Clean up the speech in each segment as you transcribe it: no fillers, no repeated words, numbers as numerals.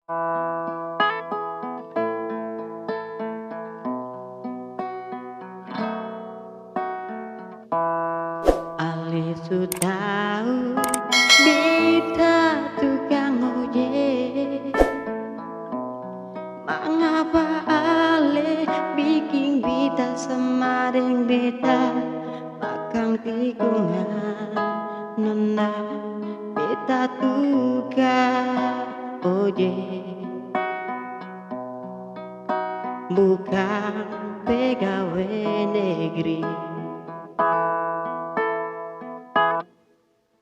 Ali sudah bita tukang ojek, mengapa ale bikin bita semaring beta bakang tikungan nona beta tukang ojek, bukan pegawai negeri.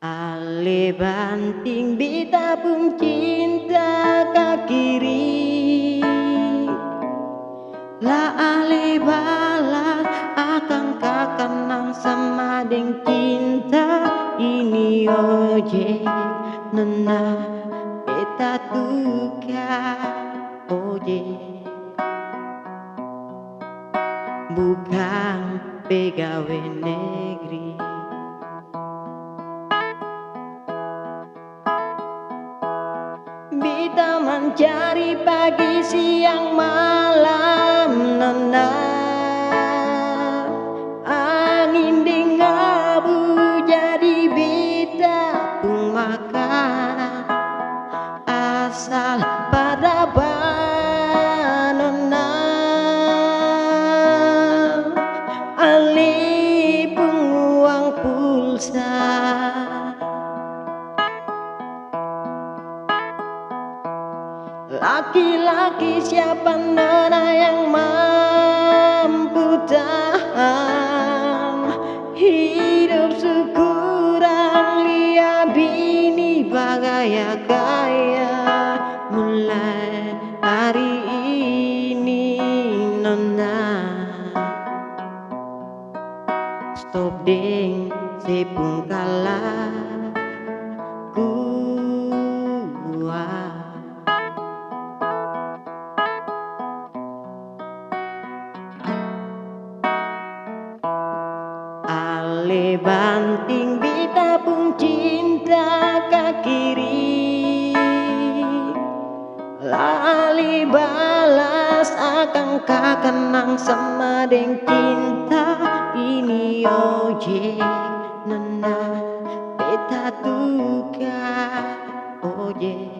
Ale banting beta pun cinta ka kiri, la ale balas akan ka kanan sama deng cinta ini ojek nona beta tukang ojek, bukan pegawai negeri. Bita mencari pagi siang malam nona, angin deng abu jadi bita pun makanan asal pada nona, ali pun uang pulsa. Laki-laki siapa nona yang mampu tahan hidup sekurang lihat bini bagaya kaya mulai hari ini nona. Stop deng sepung kalah ale banting bita pun cinta ka kiri, lali balas akan ka kenang sama deng cinta ini ojek nona beta tukang ojek,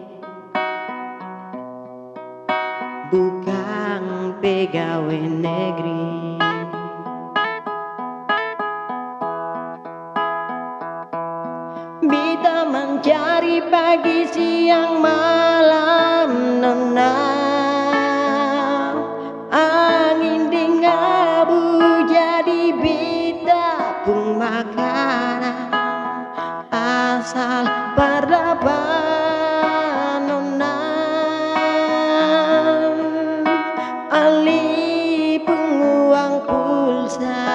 bukan pegawai negeri. Bita mencari pagi siang malam nona, angin deng abu jadi bita pun makanan asal peradaban nona, ali pun uang pulsa.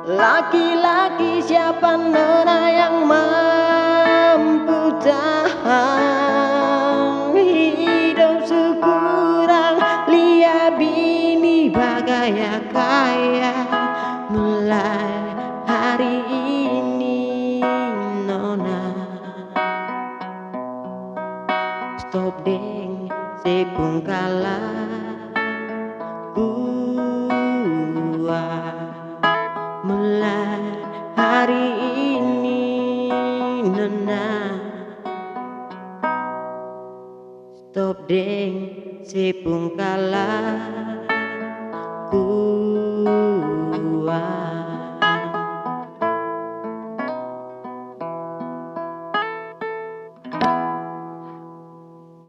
Laki-laki siapa nona yang mampu tahan hidup sekurang lihat bini bagaya kaya mulai hari ini nona. Stop deng sepung kalah mulai hari ini nona. Stop deng sepung kalah